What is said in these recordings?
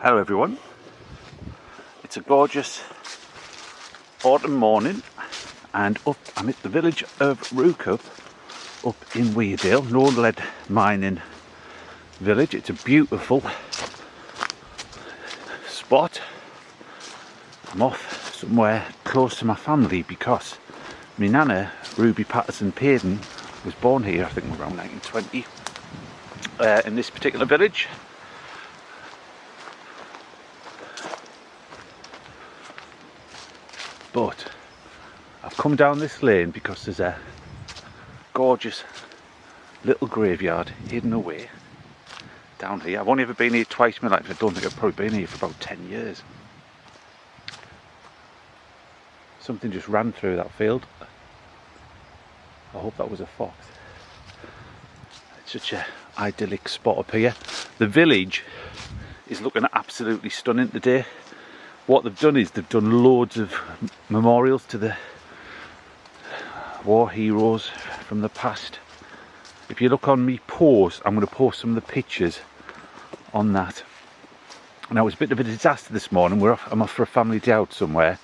Hello everyone, it's a gorgeous autumn morning and I'm at the village of Rookhope up in Weardale, no lead mining village. It's a beautiful spot. I'm off somewhere close to my family because my nana, Ruby Patterson Patterson, was born here I think around 1920 in this particular village. But I've come down this lane because there's a gorgeous little graveyard hidden away down here. I've only ever been here twice in my life. I don't think I've probably been here for about 10 years. Something just ran through that field. I hope that was a fox. It's such an idyllic spot up here. The village is looking absolutely stunning today. What they've done is they've done loads of memorials to the war heroes from the past. If you look on me post, I'm going to post some of the pictures on that. Now, it was a bit of a disaster this morning. I'm off for a family day out somewhere,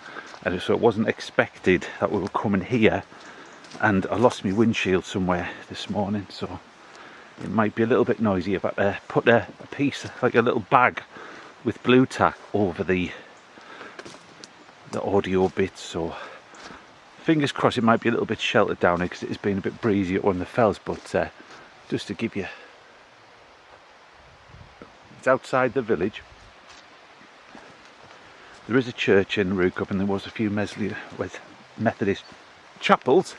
and so it wasn't expected that we were coming here, and I lost my windshield somewhere this morning, so it might be a little bit noisy if I put a piece, like a little bag with blue tack over the audio bits, so fingers crossed it might be a little bit sheltered down here because it has been a bit breezy at one of the fells, but just to give you, it's outside the village. There is a church in Rookhope and there was a few Methodist chapels,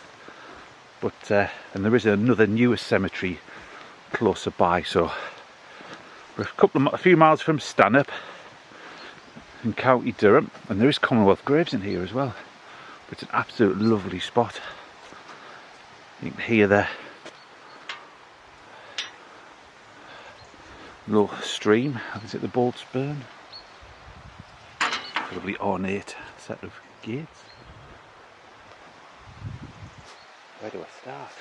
but and there is another newer cemetery closer by, so we're a few miles from Stanhope in County Durham, and there is Commonwealth graves in here as well. But it's an absolute lovely spot. You can hear the little stream. Is it the Bell Patterson? Lovely ornate set of gates. Where do I start?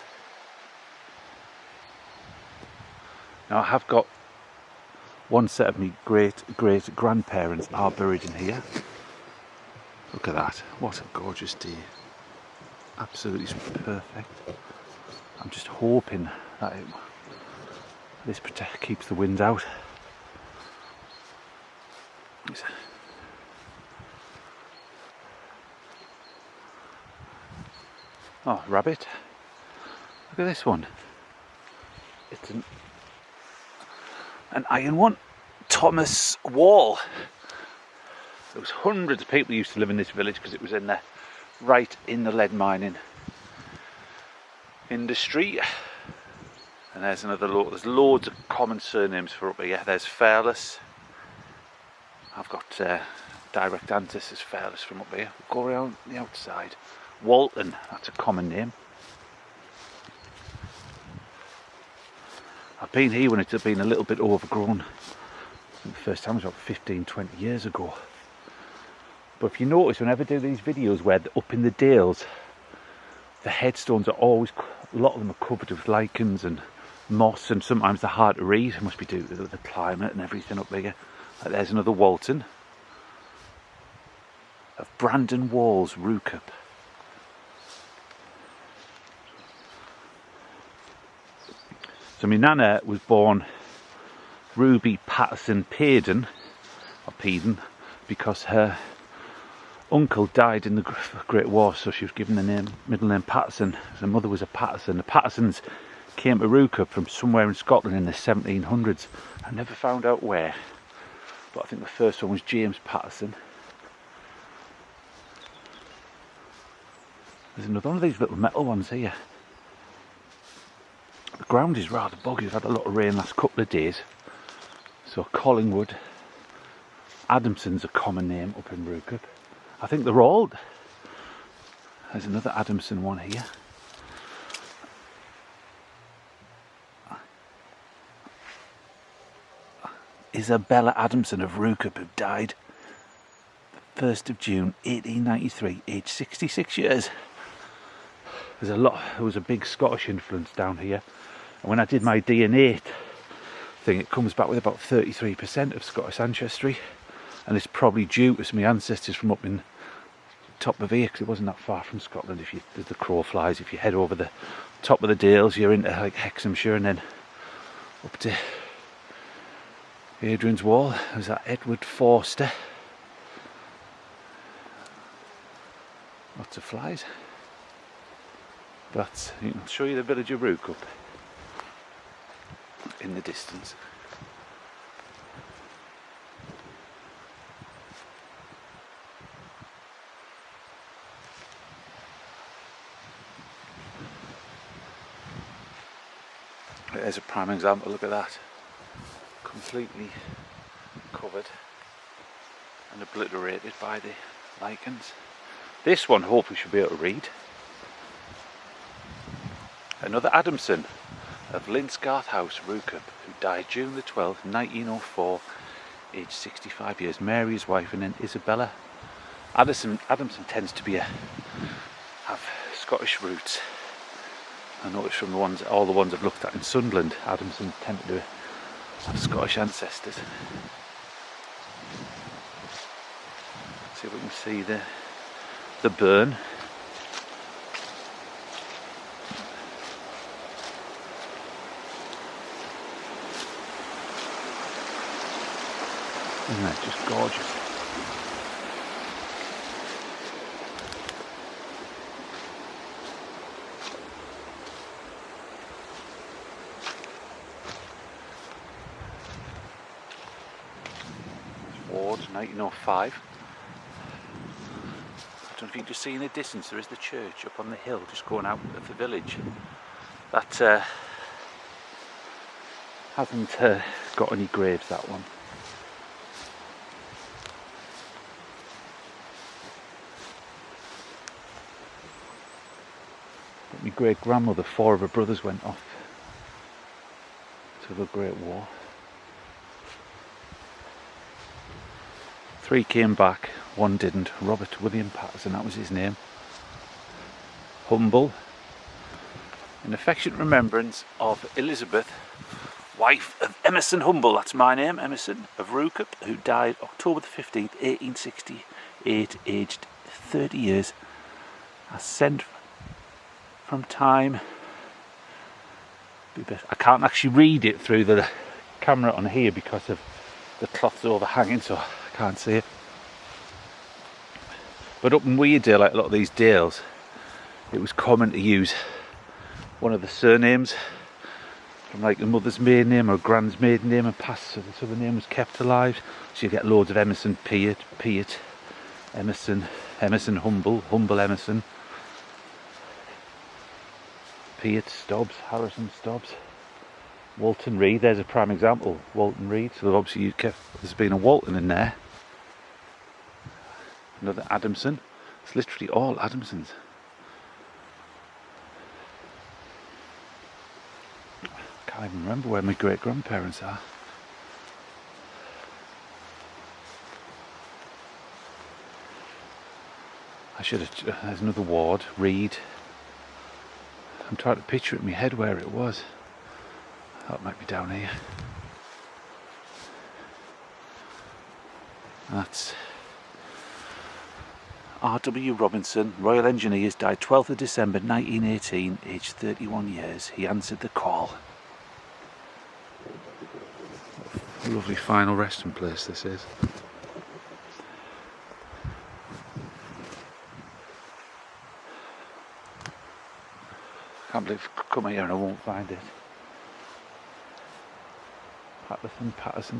Now, I have got one set of my great grandparents are buried in here. Look at that, what a gorgeous day. Absolutely perfect. I'm just hoping that this keeps the wind out. Oh, rabbit. Look at this one. It's an iron one. Thomas Wall. There was hundreds of people who used to live in this village because it was right in the lead mining industry. And there's another lot. There's loads of common surnames for up here. There's Fairless. I've got direct answers as Fairless from up here. We'll go around the outside. Walton, that's a common name. I've been here when it's been a little bit overgrown. The first time was about 15-20 years ago. But if you notice, whenever I do these videos where they're up in the dales, the headstones are always, a lot of them are covered with lichens and moss, and sometimes they're hard to read. It must be due to the climate and everything up there. Like there's another Walton of Brandon Walls, Rookhope. So my nana was born Ruby Patterson Patterson, or Patterson, because her uncle died in the Great War, so she was given the middle name Patterson. Her mother was a Patterson. The Pattersons came to Rookhope from somewhere in Scotland in the 1700s. I never found out where, but I think the first one was James Patterson. There's another one of these little metal ones here. The ground is rather boggy. We've had a lot of rain last couple of days. So Collingwood, Adamson's a common name up in Rookhope. I think they're all. There's another Adamson one here. Isabella Adamson of Rookhope, who died the 1st of June 1893, aged 66 years. There was a big Scottish influence down here. And when I did my DNA thing, it comes back with about 33% of Scottish ancestry, and it's probably due to some of my ancestors from up in top of here, because it wasn't that far from Scotland. If you, as the crow flies, if you head over the top of the Dales, you're into like Hexhamshire, and then up to Hadrian's Wall. There's that Edward Forster. Lots of flies. But I'll show you the village of Rookhope in the distance. There's a prime example, look at that. Completely covered and obliterated by the lichens. This one, hopefully, we should be able to read. Another Adamson of Linsgarth House, Rookhope, who died June the 12th, 1904, aged 65 years. Mary, his wife, and then Isabella. Adamson tends to have Scottish roots. I noticed from all the ones I've looked at in Sunderland, Adamson tend to have Scottish ancestors. See if we can see the burn. Isn't that just gorgeous? Ward, 1905. I don't know if you can just see in the distance, there is the church up on the hill, just going out of the village. That hasn't got any graves, that one. But my great grandmother, 4 of her brothers went off to the Great War. 3 came back, 1 didn't. Robert William Patterson, that was his name. Humble, in affectionate remembrance of Elizabeth, wife of Emerson Humble, that's my name, Emerson, of Rookhope, who died October the 15th, 1868, aged 30 years. I sent from time. I can't actually read it through the camera on here because of the cloth's overhanging, so I can't see it. But up in Weardale, like a lot of these dales, it was common to use one of the surnames from like a mother's maiden name or a grand's maiden name and pass, so the name was kept alive. So you get loads of Emerson Piatt, Emerson Humble, Humble Emerson, Piatt Stobbs, Harrison Stobbs, Walton Reed. There's a prime example, Walton Reed. So obviously there's been a Walton in there. Another Adamson. It's literally all Adamsons. I can't even remember where my great grandparents are. I should have. There's another ward, Reed. I'm trying to picture it in my head where it was. I thought it might be down here. That's R.W. Robinson, Royal Engineers, died 12th of December 1918, aged 31 years. He answered the call. A lovely final resting place this is. I can't believe I come here and I won't find it.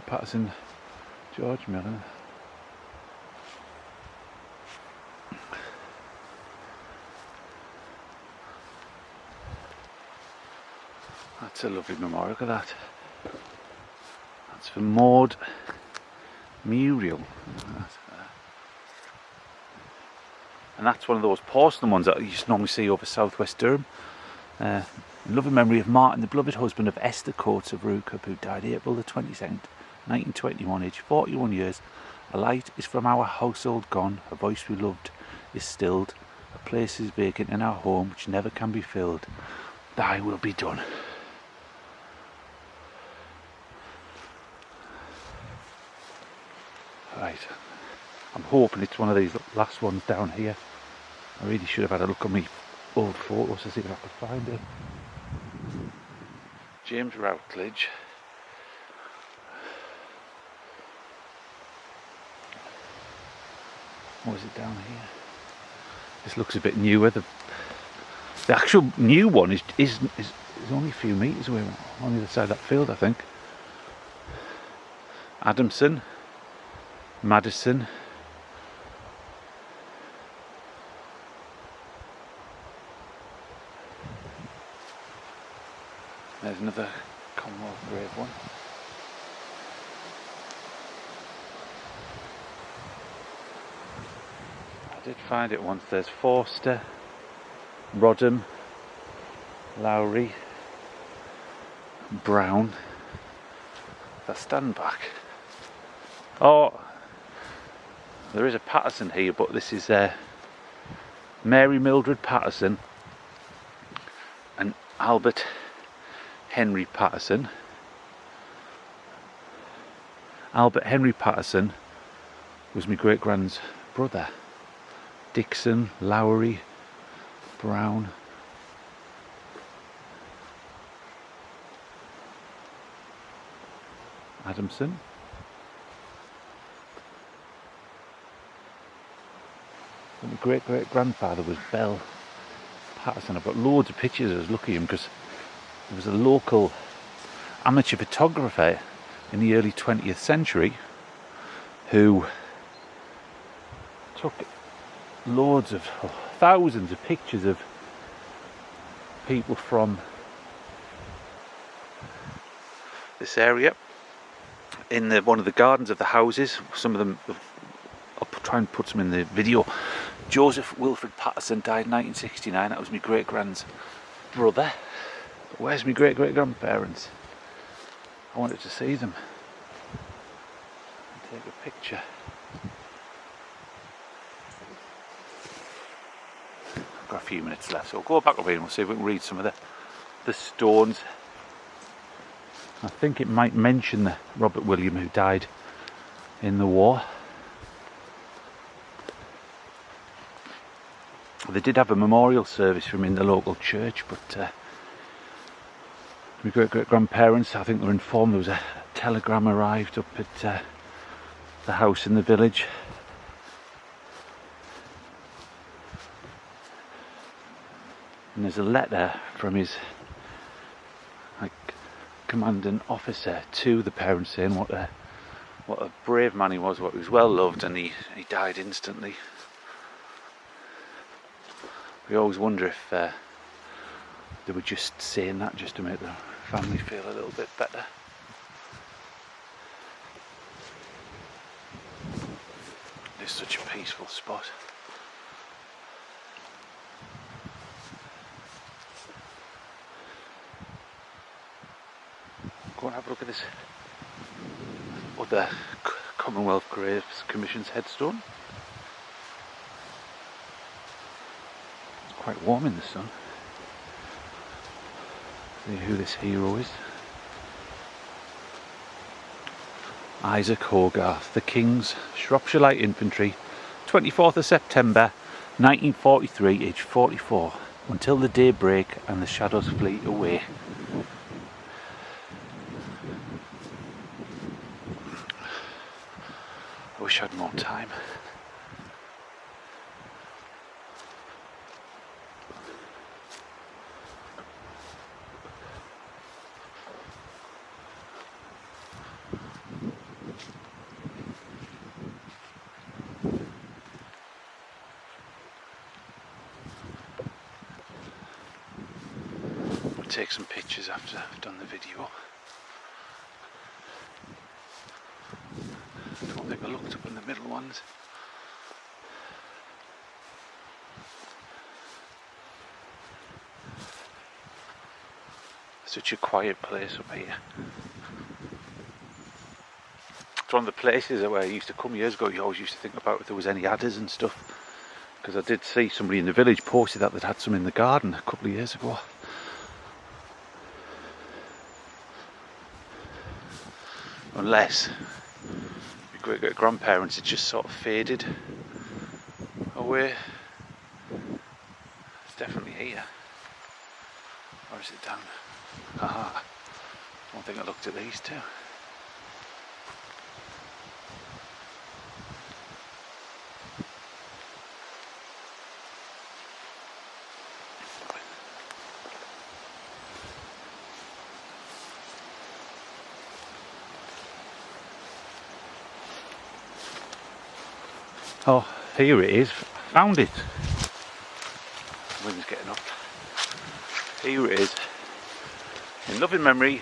Patterson, George Miller. That's a lovely memorial, look at that. That's for Maud Muriel. And that's one of those porcelain ones that you just normally see over southwest Durham. In loving memory of Martin, the beloved husband of Esther Coates of Rookhope, who died April the 22nd, 1921, aged 41 years. A light is from our household gone, a voice we loved is stilled, a place is vacant in our home which never can be filled. Thy will be done. Right, I'm hoping it's one of these last ones down here. I really should have had a look at my old photos to see if I could find it. James Routledge. What is it down here? This looks a bit newer. The actual new one is only a few metres away, on the other side of that field, I think. Adamson, Madison. There's another Commonwealth grave one. I did find it once. There's Forster, Rodham, Lowry, Brown. That's Standback. Oh, there is a Patterson here, but this is Mary Mildred Patterson and Albert Henry Patterson. Albert Henry Patterson was my great-grand's brother. Dixon, Lowry, Brown. Adamson. And my great-great-grandfather was Bell Patterson. I've got loads of pictures. I was looking at him because there was a local amateur photographer in the early 20th century who took loads of, thousands of pictures of people from this area in one of the gardens of the houses. Some of them, I'll try and put some in the video. Joseph Wilfred Patterson died in 1969. That was my great-grand's brother. But where's my great-great-grandparents? I wanted to see them and take a picture. I've got a few minutes left, so we'll go back over here and we'll see if we can read some of the stones. I think it might mention the Robert William who died in the war. They did have a memorial service for him in the local church, but my great-great-grandparents, I think they were informed there was a telegram arrived up at the house in the village. And there's a letter from his commanding officer to the parents saying what a brave man he was, what he was well loved, and he died instantly. We always wonder if they were just saying that just to make the family feel a little bit better. It's such a peaceful spot. Go and have a look at this other Commonwealth Graves Commission's headstone. It's quite warm in the sun. See who this hero is. Isaac Hogarth, the King's Shropshire Light Infantry, 24th of September 1943, aged 44, until the day break and the shadows flee away. I wish I had more time. We'll take some pictures after I've done the video. I don't think I looked up in the middle ones. Such a quiet place up here. It's one of the places where I used to come years ago. You always used to think about if there was any adders and stuff, because I did see somebody in the village posted that they'd had some in the garden a couple of years ago. Unless my great-great-grandparents, it just sort of faded away. It's definitely here. Or is it down? Aha. I don't think I looked at these two. Oh, here it is. Found it. The wind's getting up. Here it is. In loving memory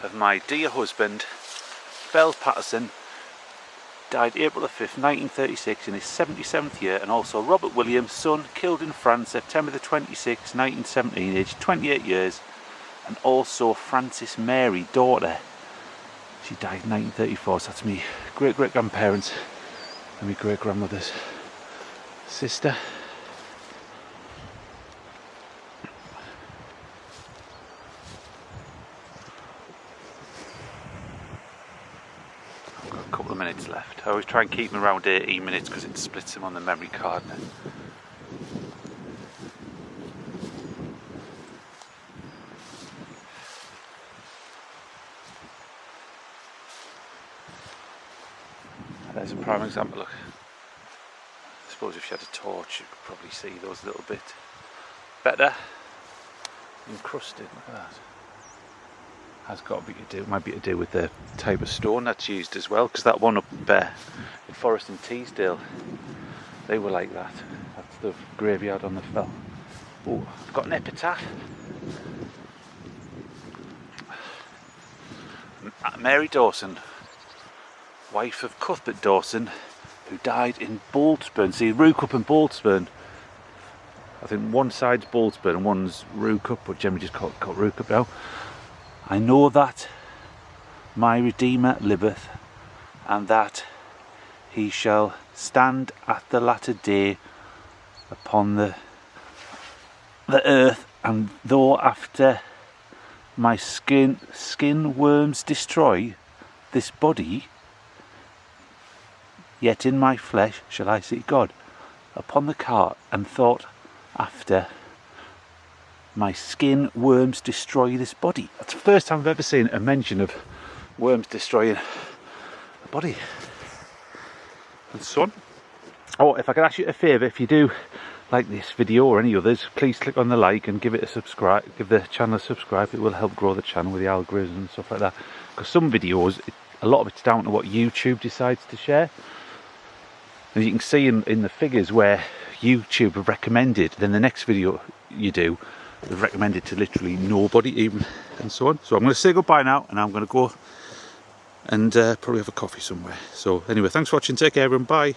of my dear husband, Bell Patterson, died April the 5th, 1936 in his 77th year, and also Robert William, son, killed in France, September the 26th, 1917, aged 28 years, and also Frances Mary, daughter. She died in 1934, so that's me great-great-grandparents and my great-grandmother's sister. I've got a couple of minutes left. I always try and keep them around 18 minutes because it splits them on the memory card. There's a prime example. Look, I suppose if you had a torch you could probably see those a little bit better. Encrusted, look at that. Has got to be to do, might be to do with the type of stone that's used as well, because that one up in Forest and Teesdale, they were like that. That's the graveyard on the fell. Oh, I've got an epitaph. Mary Dawson, wife of Cuthbert Dawson, who died in Boltzburn. See, Rookhope and Boltzburn. I think one side's Boltzburn and one's Rookhope, but generally just called Rookhope now. I know that my Redeemer liveth, and that he shall stand at the latter day upon the earth, and though after my skin worms destroy this body, yet in my flesh shall I see God. Upon the cart, and thought after my skin worms destroy this body. That's the first time I've ever seen a mention of worms destroying a body. And so on. Oh, if I could ask you a favour, if you do like this video or any others, please click on the like and give it a subscribe, give the channel a subscribe. It will help grow the channel with the algorithms and stuff like that. Because some videos, a lot of it's down to what YouTube decides to share. And you can see in the figures where YouTube have recommended, then the next video you do, they've recommended to literally nobody even, and so on. So I'm going to say goodbye now, and I'm going to go and probably have a coffee somewhere. So anyway, thanks for watching, take care everyone, bye.